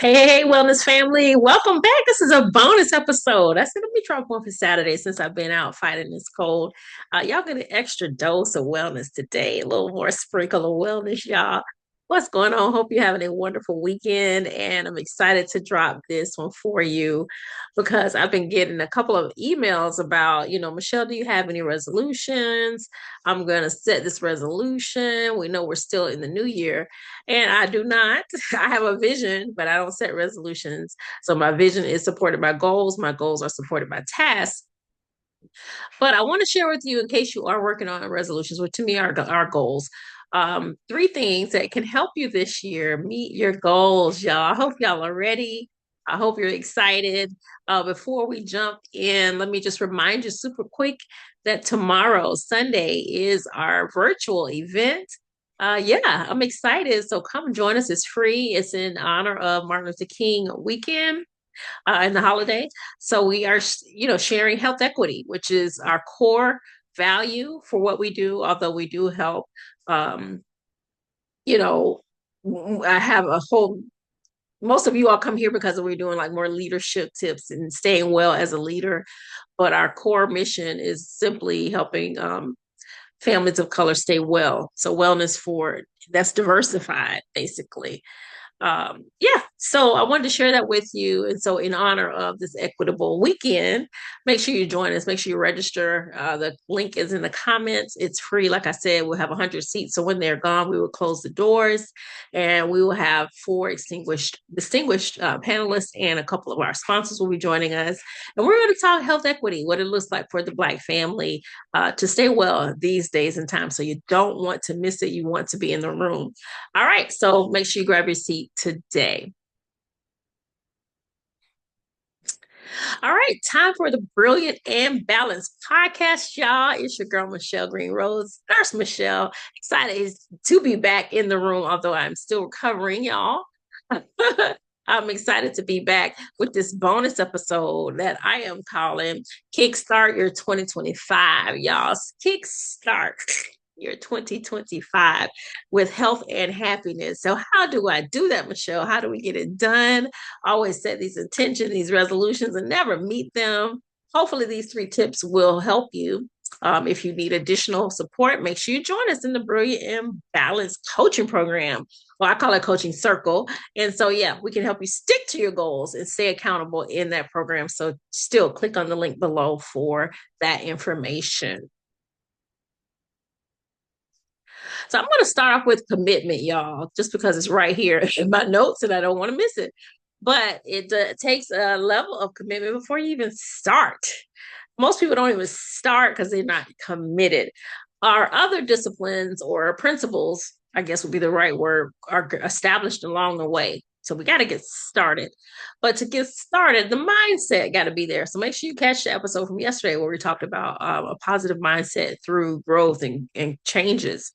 Hey, wellness family, welcome back. This is a bonus episode. I said, let me drop one for Saturday since I've been out fighting this cold. Y'all get an extra dose of wellness today, a little more sprinkle of wellness, y'all. What's going on? Hope you're having a wonderful weekend. And I'm excited to drop this one for you because I've been getting a couple of emails about, Michelle, do you have any resolutions? I'm going to set this resolution. We know we're still in the new year. And I do not. I have a vision, but I don't set resolutions. So my vision is supported by goals. My goals are supported by tasks. But I want to share with you, in case you are working on resolutions, which to me are our goals. Three things that can help you this year meet your goals, y'all. I hope y'all are ready. I hope you're excited. Before we jump in, let me just remind you super quick that tomorrow, Sunday, is our virtual event. Yeah, I'm excited. So come join us. It's free. It's in honor of Martin Luther King weekend and the holiday. So we are, sharing health equity, which is our core value for what we do. Although we do help, um, you know, I have a whole. Most of you all come here because we're doing like more leadership tips and staying well as a leader. But our core mission is simply helping families of color stay well. So wellness for that's diversified, basically. Yeah, so I wanted to share that with you. And so, in honor of this equitable weekend, make sure you join us. Make sure you register. The link is in the comments. It's free. Like I said, we'll have 100 seats. So when they're gone, we will close the doors, and we will have four distinguished panelists, and a couple of our sponsors will be joining us. And we're going to talk health equity, what it looks like for the Black family to stay well these days and times. So you don't want to miss it. You want to be in the room. All right, so make sure you grab your seat today. All right, time for the Brilliant and Balanced podcast, y'all. It's your girl, Michelle Green Rose, Nurse Michelle. Excited to be back in the room, although I'm still recovering, y'all. I'm excited to be back with this bonus episode that I am calling Kickstart Your 2025, y'all. Kickstart your 2025 with health and happiness. So, how do I do that, Michelle? How do we get it done? I always set these intentions, these resolutions, and never meet them. Hopefully, these three tips will help you. If you need additional support, make sure you join us in the Brilliant and Balanced coaching program. Well, I call it Coaching Circle. And so, yeah, we can help you stick to your goals and stay accountable in that program. So, still click on the link below for that information. So I'm going to start off with commitment, y'all, just because it's right here in my notes and I don't want to miss it. But it takes a level of commitment before you even start. Most people don't even start because they're not committed. Our other disciplines or principles, I guess would be the right word, are established along the way. So we got to get started. But to get started, the mindset got to be there. So make sure you catch the episode from yesterday where we talked about a positive mindset through growth and changes.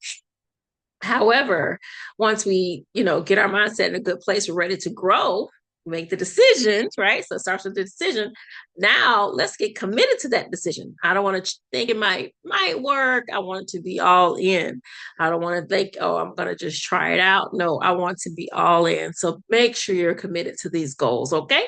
However, once we, get our mindset in a good place, we're ready to grow, make the decisions, right? So it starts with the decision. Now let's get committed to that decision. I don't want to think it might work. I want it to be all in. I don't want to think, oh, I'm gonna just try it out. No, I want to be all in. So make sure you're committed to these goals, okay?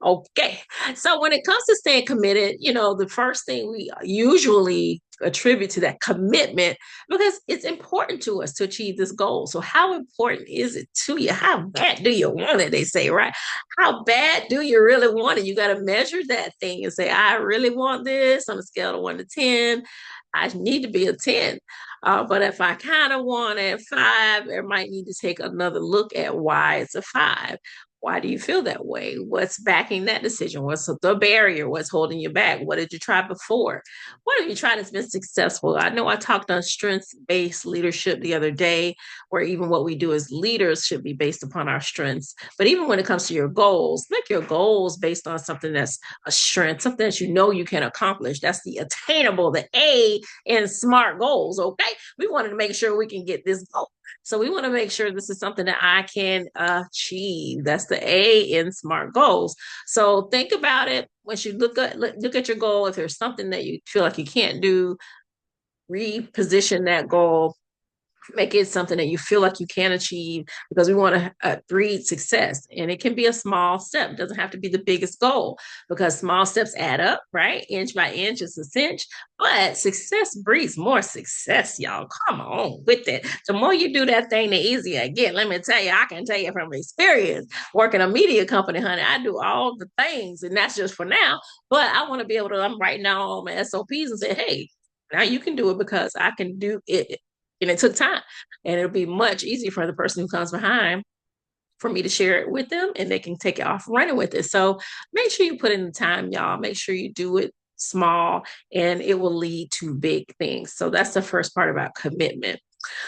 Okay. So when it comes to staying committed, the first thing we usually attribute to that commitment because it's important to us to achieve this goal. So, how important is it to you? How bad do you want it? They say, right? How bad do you really want it? You got to measure that thing and say, I really want this on a scale of 1 to 10. I need to be a 10. But if I kind of want it 5, I might need to take another look at why it's a 5. Why do you feel that way? What's backing that decision? What's the barrier? What's holding you back? What did you try before? What have you tried that's been successful? I know I talked on strengths based leadership the other day, where even what we do as leaders should be based upon our strengths. But even when it comes to your goals, make your goals based on something that's a strength, something that you know you can accomplish. That's the attainable, the A in SMART goals. Okay. We wanted to make sure we can get this goal. So we want to make sure this is something that I can achieve. That's the A in SMART goals. So think about it once you look at your goal. If there's something that you feel like you can't do, reposition that goal Make it something that you feel like you can achieve, because we want to breed success, and it can be a small step. It doesn't have to be the biggest goal, because small steps add up, right? Inch by inch is a cinch. But success breeds more success, y'all. Come on with it. The more you do that thing, the easier it get. Let me tell you, I can tell you from experience working a media company, honey. I do all the things, and that's just for now. But I want to be able to, I'm writing down all my SOPs and say, hey, now you can do it, because I can do it. And it took time, and it'll be much easier for the person who comes behind for me to share it with them, and they can take it off running with it. So make sure you put in the time, y'all. Make sure you do it small, and it will lead to big things. So that's the first part about commitment.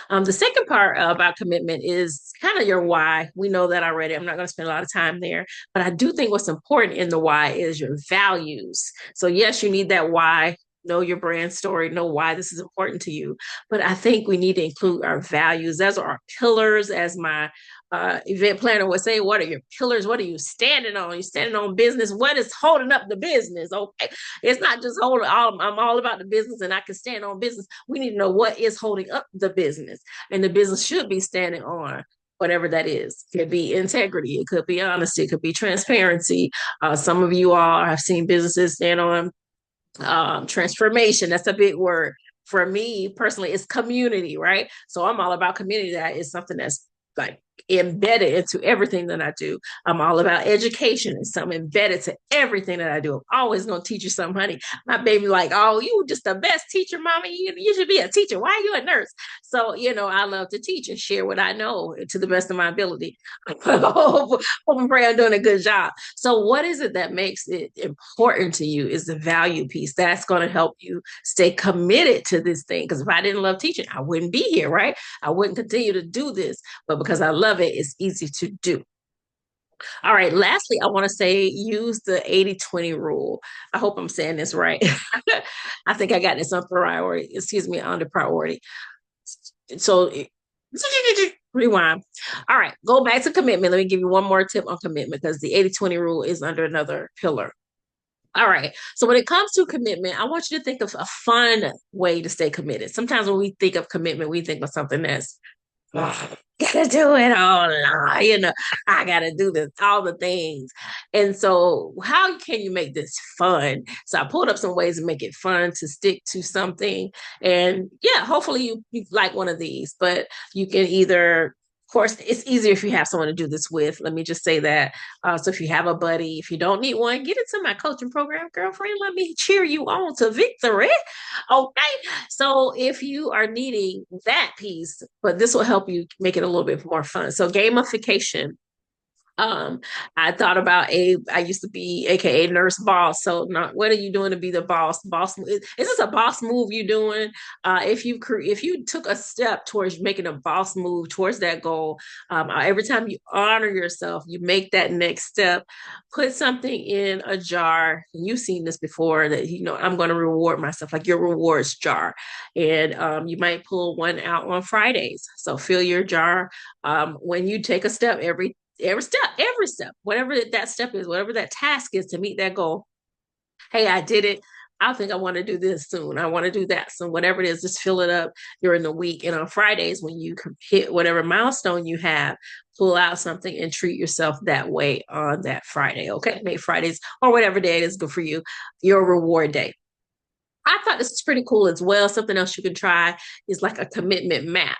The second part about commitment is kind of your why. We know that already. I'm not going to spend a lot of time there, but I do think what's important in the why is your values. So, yes, you need that why. Know your brand story, know why this is important to you. But I think we need to include our values. Those are our pillars, as my event planner would say. What are your pillars? What are you standing on? You're standing on business. What is holding up the business? Okay. It's not just holding all, I'm all about the business and I can stand on business. We need to know what is holding up the business. And the business should be standing on whatever that is. It could be integrity, it could be honesty, it could be transparency. Some of you all have seen businesses stand on transformation. That's a big word. For me personally, it's community, right? So I'm all about community. That is something that's like embedded into everything that I do. I'm all about education, and some embedded to everything that I do. I'm always going to teach you something, honey. My baby like, oh, you just the best teacher, mommy. You should be a teacher. Why are you a nurse? So, I love to teach and share what I know to the best of my ability. Hope and pray I'm doing a good job. So, what is it that makes it important to you is the value piece. That's going to help you stay committed to this thing. Because if I didn't love teaching, I wouldn't be here, right? I wouldn't continue to do this. But because I love it, it's easy to do. All right. Lastly, I want to say use the 80-20 rule. I hope I'm saying this right. I think I got this on priority, excuse me, under priority. So rewind. All right, go back to commitment. Let me give you one more tip on commitment, because the 80-20 rule is under another pillar. All right. So when it comes to commitment, I want you to think of a fun way to stay committed. Sometimes when we think of commitment, we think of something that's gotta do it all. I gotta do this, all the things. And so, how can you make this fun? So, I pulled up some ways to make it fun to stick to something. And yeah, hopefully you like one of these, but you can either, of course, it's easier if you have someone to do this with. Let me just say that. So if you have a buddy, if you don't need one, get into my coaching program, girlfriend. Let me cheer you on to victory. Okay. So if you are needing that piece, but this will help you make it a little bit more fun. So gamification. um, I thought about I used to be AKA nurse boss. So not what are you doing to be the boss? Is this a boss move you doing? If you took a step towards making a boss move towards that goal, every time you honor yourself, you make that next step, put something in a jar. And you've seen this before that, I'm going to reward myself, like your rewards jar. And you might pull one out on Fridays. So fill your jar when you take a step every step, whatever that step is, whatever that task is to meet that goal. Hey, I did it. I think I want to do this soon. I want to do that soon. Whatever it is, just fill it up during the week. And on Fridays, when you hit whatever milestone you have, pull out something and treat yourself that way on that Friday. Okay. Make Fridays or whatever day it is good for you, your reward day. I thought this was pretty cool as well. Something else you can try is like a commitment map.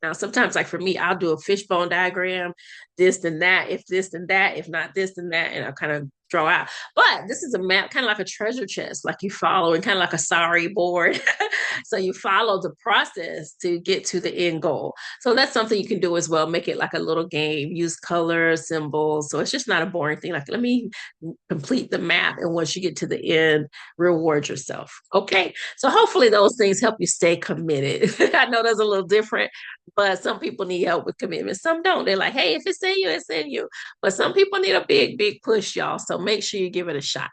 Now, sometimes, like for me, I'll do a fishbone diagram, this and that, if this and that, if not this and that, and I'll kind of draw out. But this is a map, kind of like a treasure chest, like you follow, and kind of like a sorry board. So you follow the process to get to the end goal. So that's something you can do as well. Make it like a little game, use colors, symbols. So it's just not a boring thing. Like, let me complete the map. And once you get to the end, reward yourself. Okay. So hopefully those things help you stay committed. I know that's a little different, but some people need help with commitment. Some don't. They're like, hey, if it's in you, it's in you. But some people need a big, big push, y'all. So make sure you give it a shot.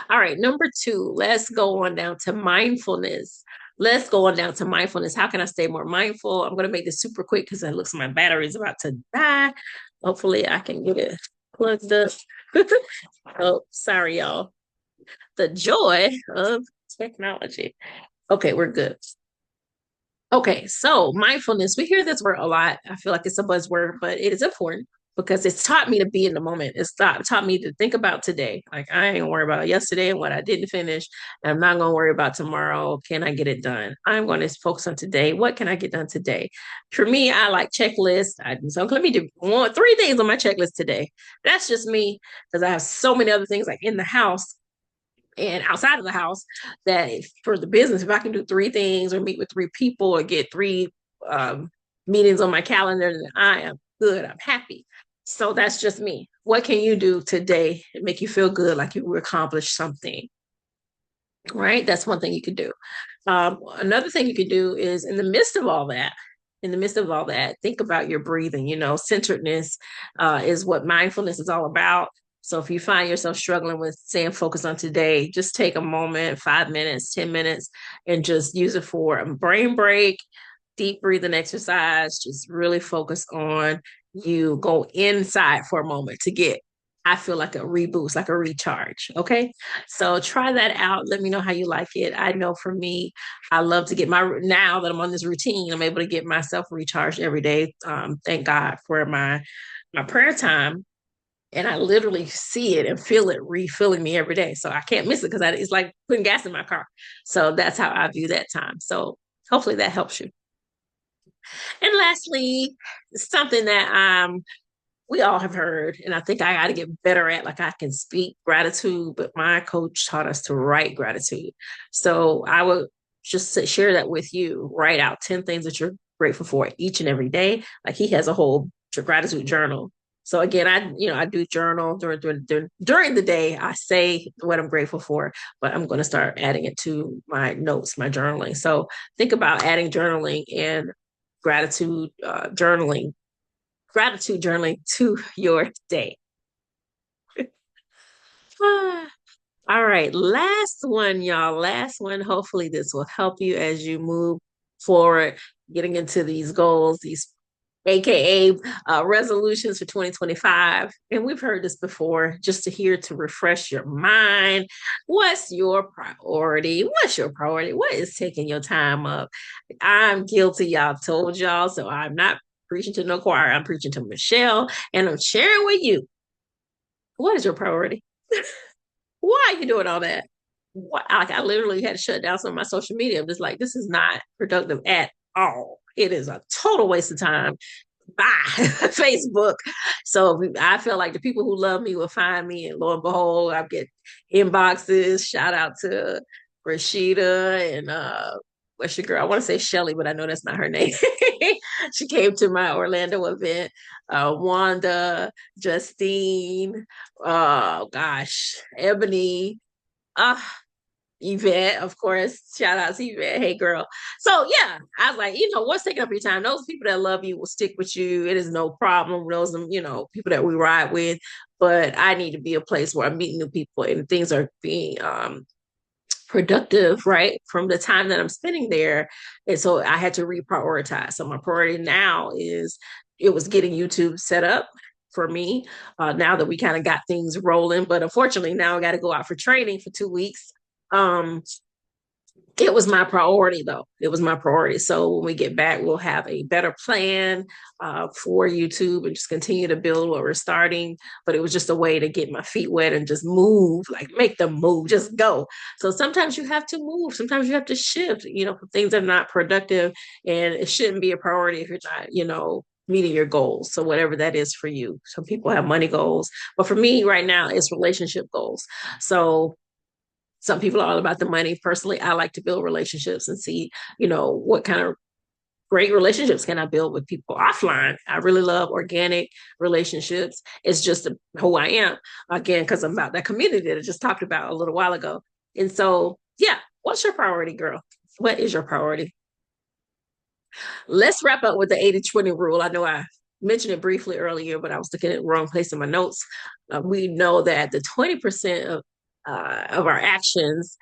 All right, number two, let's go on down to mindfulness. Let's go on down to mindfulness. How can I stay more mindful? I'm going to make this super quick because it looks like my battery is about to die. Hopefully, I can get it plugged up. Oh, sorry, y'all. The joy of technology. Okay, we're good. Okay, so mindfulness, we hear this word a lot. I feel like it's a buzzword, but it is important because it's taught me to be in the moment. Taught me to think about today. Like I ain't gonna worry about yesterday and what I didn't finish. And I'm not gonna worry about tomorrow. Can I get it done? I'm gonna focus on today. What can I get done today? For me, I like checklists. So let me do three things on my checklist today. That's just me because I have so many other things like in the house and outside of the house that for the business, if I can do three things or meet with three people or get three um, meetings on my calendar, then I am good. I'm happy. So that's just me. What can you do today to make you feel good, like you accomplished something? Right? That's one thing you could do. Another thing you could do is in the midst of all that, think about your breathing. Centeredness is what mindfulness is all about. So if you find yourself struggling with staying focused on today, just take a moment, 5 minutes, 10 minutes, and just use it for a brain break, deep breathing exercise. Just really focus on you. Go inside for a moment to get, I feel like a reboost, like a recharge. Okay. So try that out. Let me know how you like it. I know for me, I love to get now that I'm on this routine, I'm able to get myself recharged every day. Thank God for my prayer time. And I literally see it and feel it refilling me every day. So I can't miss it because it's like putting gas in my car. So that's how I view that time. So hopefully that helps you. And lastly, something that we all have heard, and I think I got to get better at. Like I can speak gratitude, but my coach taught us to write gratitude. So I would just share that with you. Write out 10 things that you're grateful for each and every day. Like he has a whole gratitude journal. So again, I do journal during the day. I say what I'm grateful for, but I'm going to start adding it to my notes, my journaling. So think about adding journaling and gratitude journaling to your day. All right, last one, y'all. Last one. Hopefully, this will help you as you move forward, getting into these goals, these AKA resolutions for 2025. And we've heard this before, just to hear to refresh your mind. What's your priority? What's your priority? What is taking your time up? I'm guilty, y'all told y'all. So I'm not preaching to no choir. I'm preaching to Michelle, and I'm sharing with you. What is your priority? Why are you doing all that? What, like I literally had to shut down some of my social media. I'm just like, this is not productive at all. It is a total waste of time. Bye, Facebook. So I feel like the people who love me will find me, and lo and behold, I get inboxes. Shout out to Rashida and what's your girl? I want to say Shelly, but I know that's not her name. She came to my Orlando event. Wanda, Justine, oh gosh, Ebony, uh, Yvette, of course. Shout out to Yvette. Hey, girl. So, yeah, I was like, what's taking up your time? Those people that love you will stick with you. It is no problem. Those, people that we ride with. But I need to be a place where I'm meeting new people and things are being productive, right? From the time that I'm spending there. And so I had to reprioritize. So my priority now is it was getting YouTube set up for me now that we kind of got things rolling. But unfortunately, now I got to go out for training for 2 weeks. Um, it was my priority, though. It was my priority. So when we get back, we'll have a better plan for YouTube and just continue to build what we're starting. But it was just a way to get my feet wet and just move, like make them move, just go. So sometimes you have to move. Sometimes you have to shift, things that are not productive. And it shouldn't be a priority if you're not, meeting your goals. So whatever that is for you. Some people have money goals. But for me right now, it's relationship goals. So some people are all about the money. Personally, I like to build relationships and see, what kind of great relationships can I build with people offline. I really love organic relationships. It's just who I am, again, because I'm about that community that I just talked about a little while ago. And so, yeah, what's your priority, girl? What is your priority? Let's wrap up with the 80-20 rule. I know I mentioned it briefly earlier, but I was looking at the wrong place in my notes. We know that the 20% of our actions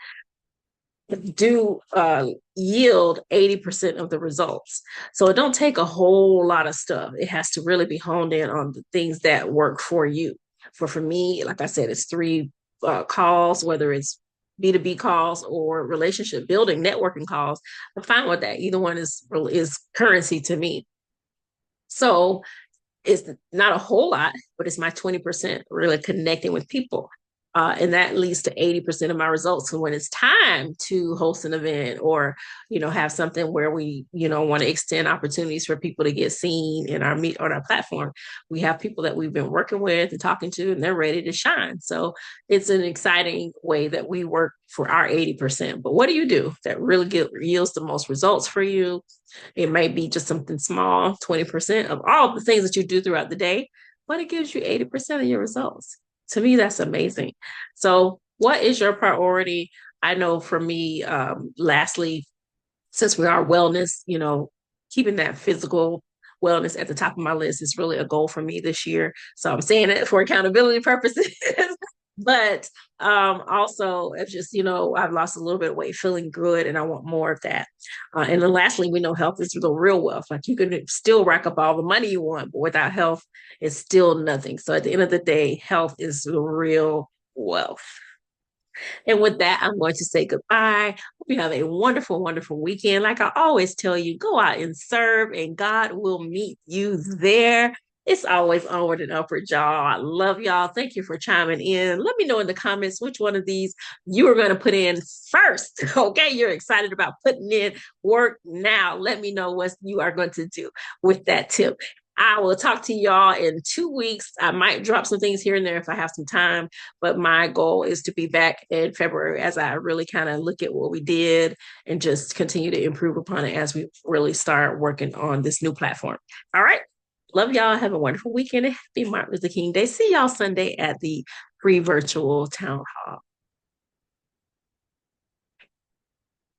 do yield 80% of the results. So it don't take a whole lot of stuff. It has to really be honed in on the things that work for you. For me, like I said, it's three calls, whether it's B2B calls or relationship building, networking calls. I'm fine with that. Either one is currency to me. So it's not a whole lot, but it's my 20% really connecting with people. And that leads to 80% of my results. So when it's time to host an event or, have something where we, want to extend opportunities for people to get seen in our meet on our platform, we have people that we've been working with and talking to, and they're ready to shine. So it's an exciting way that we work for our 80%. But what do you do that really yields the most results for you? It may be just something small, 20% of all the things that you do throughout the day, but it gives you 80% of your results. To me, that's amazing. So, what is your priority? I know for me, lastly, since we are wellness, keeping that physical wellness at the top of my list is really a goal for me this year. So I'm saying it for accountability purposes. But also, it's just, I've lost a little bit of weight, feeling good, and I want more of that. And then lastly, we know health is the real wealth. Like you can still rack up all the money you want, but without health, it's still nothing. So at the end of the day, health is the real wealth. And with that, I'm going to say goodbye. Hope you have a wonderful, wonderful weekend. Like I always tell you, go out and serve, and God will meet you there. It's always onward and upward, y'all. I love y'all. Thank you for chiming in. Let me know in the comments which one of these you are going to put in first. Okay, you're excited about putting in work now. Let me know what you are going to do with that tip. I will talk to y'all in 2 weeks. I might drop some things here and there if I have some time, but my goal is to be back in February as I really kind of look at what we did and just continue to improve upon it as we really start working on this new platform. All right. Love y'all. Have a wonderful weekend and happy Martin Luther King Day. See y'all Sunday at the free virtual town hall.